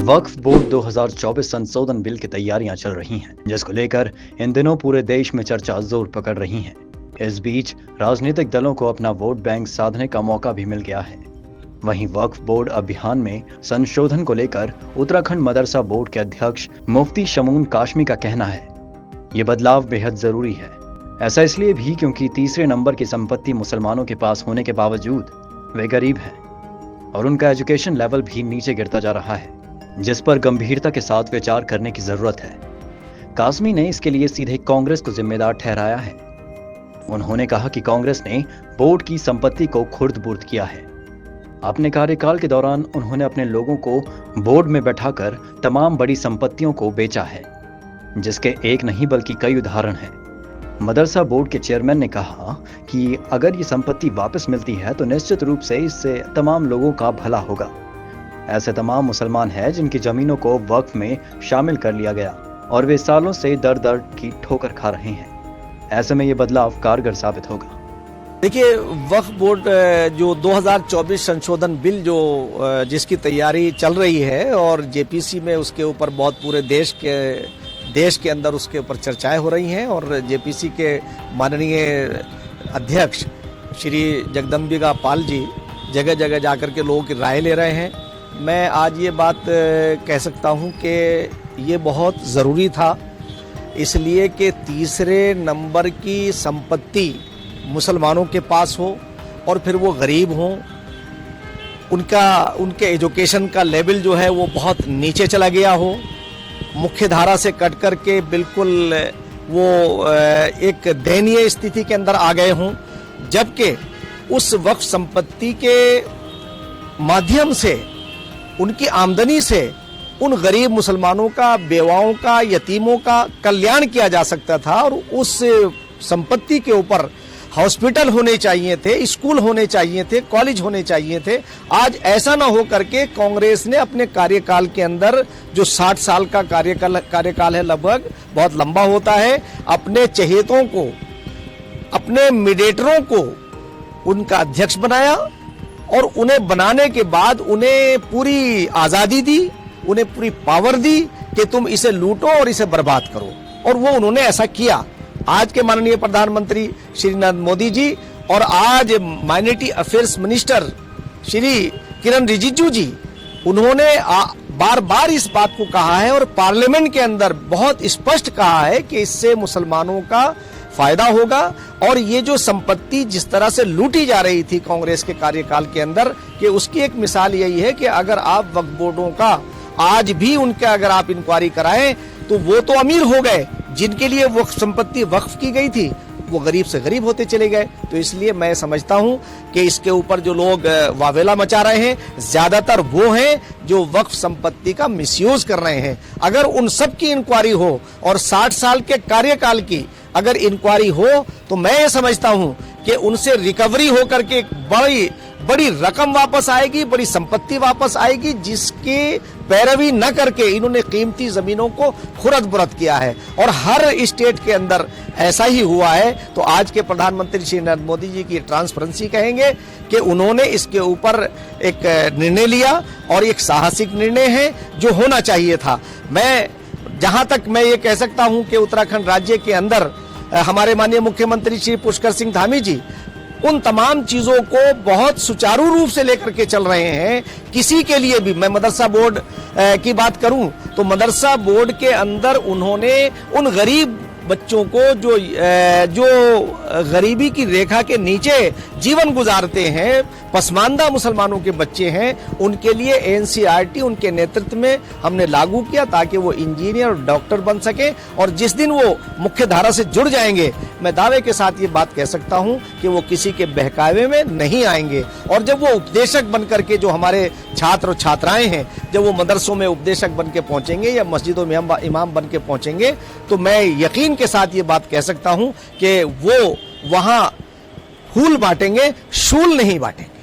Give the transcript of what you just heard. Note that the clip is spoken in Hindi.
वक्फ बोर्ड 2024 संशोधन बिल की तैयारियां चल रही हैं, जिसको लेकर इन दिनों पूरे देश में चर्चा जोर पकड़ रही है। इस बीच राजनीतिक दलों को अपना वोट बैंक साधने का मौका भी मिल गया है। वहीं वक्फ बोर्ड अभियान में संशोधन को लेकर उत्तराखंड मदरसा बोर्ड के अध्यक्ष मुफ्ती शमून काशमी का कहना है, ये बदलाव बेहद जरूरी है। ऐसा इसलिए भी क्योंकि तीसरे नंबर की संपत्ति मुसलमानों के पास होने के बावजूद वे गरीब हैं और उनका एजुकेशन लेवल भी नीचे गिरता जा रहा है, जिस पर गंभीरता के साथ विचार करने की जरूरत है। कासमी ने इसके लिए सीधे कांग्रेस को जिम्मेदार ठहराया है। उन्होंने कहा कि कांग्रेस ने बोर्ड की संपत्ति को खुर्द-बुर्द किया है। अपने कार्यकाल के दौरान उन्होंने अपने लोगों को बोर्ड में बैठाकर तमाम बड़ी संपत्तियों को बेचा है, जिसके एक नहीं बल्कि कई उदाहरण हैं। मदरसा बोर्ड के चेयरमैन ने कहा कि अगर ये संपत्ति वापस मिलती है तो निश्चित रूप से इससे तमाम लोगों का भला होगा। ऐसे तमाम मुसलमान हैं जिनकी जमीनों को वक्फ में शामिल कर लिया गया और वे सालों से दर दर की ठोकर खा रहे हैं। ऐसे में ये बदलाव कारगर साबित होगा। देखिए, वक्फ बोर्ड जो 2024 संशोधन बिल जिसकी तैयारी चल रही है और जेपीसी में उसके ऊपर बहुत पूरे देश के अंदर उसके ऊपर चर्चाएं हो रही हैं और जेपीसी के माननीय अध्यक्ष श्री जगदम्बिका पाल जी जगह जगह जाकर के लोगों की राय ले रहे हैं। मैं आज ये बात कह सकता हूँ कि ये बहुत ज़रूरी था, इसलिए कि तीसरे नंबर की संपत्ति मुसलमानों के पास हो और फिर वो गरीब हों, उनके एजुकेशन का लेवल जो है वो बहुत नीचे चला गया हो, मुख्य धारा से कट कर के बिल्कुल वो एक दयनीय स्थिति के अंदर आ गए हों, जबकि उस वक्फ संपत्ति के माध्यम से, उनकी आमदनी से उन गरीब मुसलमानों का, बेवाओं का, यतीमों का कल्याण किया जा सकता था और उस संपत्ति के ऊपर हॉस्पिटल होने चाहिए थे, स्कूल होने चाहिए थे, कॉलेज होने चाहिए थे। आज ऐसा ना हो करके कांग्रेस ने अपने कार्यकाल के अंदर, जो 60 साल का कार्यकाल है, लगभग बहुत लंबा होता है, अपने चहेतों को, अपने मिडेटरों को उनका अध्यक्ष बनाया और उन्हें बनाने के बाद उन्हें पूरी आजादी दी, उन्हें पूरी पावर दी कि तुम इसे लूटो और इसे बर्बाद करो, और वो उन्होंने ऐसा किया। आज के माननीय प्रधानमंत्री श्री नरेंद्र मोदी जी और आज minority affairs minister Shri Kiran Rijiju जी, उन्होंने बार बार इस बात को कहा है और पार्लियामेंट के अंदर बहुत स्पष्ट कहा है कि इससे मुसलमानों का फायदा होगा। और ये जो संपत्ति जिस तरह से लूटी जा रही थी कांग्रेस के कार्यकाल के अंदर, कि उसकी एक मिसाल यही है कि अगर आप वक्फ बोर्डों का आज भी उनका अगर आप इंक्वायरी कराएं तो वो तो अमीर हो गए, जिनके लिए वो संपत्ति वक्फ की गई थी वो गरीब से गरीब होते चले गए। तो इसलिए मैं समझता हूं कि इसके ऊपर जो लोग वावेला मचा रहे हैं, ज्यादातर वो हैं जो वक्फ संपत्ति का मिसयूज कर रहे हैं। अगर उन सब की इंक्वायरी हो और 60 साल के कार्यकाल की अगर इंक्वायरी हो तो मैं ये समझता हूं कि उनसे रिकवरी होकर के बड़ी रकम वापस आएगी, बड़ी संपत्ति वापस आएगी, जिसकी पैरवी न करके इन्होंने कीमती जमीनों को खुर्द-बुर्द किया है और हर स्टेट के अंदर ऐसा ही हुआ है। तो आज के प्रधानमंत्री श्री नरेंद्र मोदी जी की ट्रांसपेरेंसी कहेंगे कि उन्होंने इसके ऊपर एक निर्णय लिया और एक साहसिक निर्णय है जो होना चाहिए था। जहां तक मैं ये कह सकता हूं कि उत्तराखंड राज्य के अंदर हमारे माननीय मुख्यमंत्री श्री पुष्कर सिंह धामी जी उन तमाम चीजों को बहुत सुचारू रूप से लेकर के चल रहे हैं। किसी के लिए भी, मैं मदरसा बोर्ड की बात करूं तो मदरसा बोर्ड के अंदर उन्होंने उन गरीब बच्चों को जो गरीबी की रेखा के नीचे जीवन गुजारते हैं, पसमानदा मुसलमानों के बच्चे हैं, उनके लिए एनसीईआरटी उनके नेतृत्व में हमने लागू किया ताकि वो इंजीनियर और डॉक्टर बन सके। और जिस दिन वो मुख्य धारा से जुड़ जाएंगे, मैं दावे के साथ ये बात कह सकता हूं कि वो किसी के बहकावे में नहीं आएंगे। और जब वो उपदेशक बन करके, जो हमारे छात्र और छात्राएं हैं, जब वो मदरसों में उपदेशक बन के पहुंचेंगे या मस्जिदों में इमाम बन के पहुंचेंगे, तो मैं यकीन के साथ ये बात कह सकता हूं कि वो वहां फूल बांटेंगे, शूल नहीं बांटेंगे।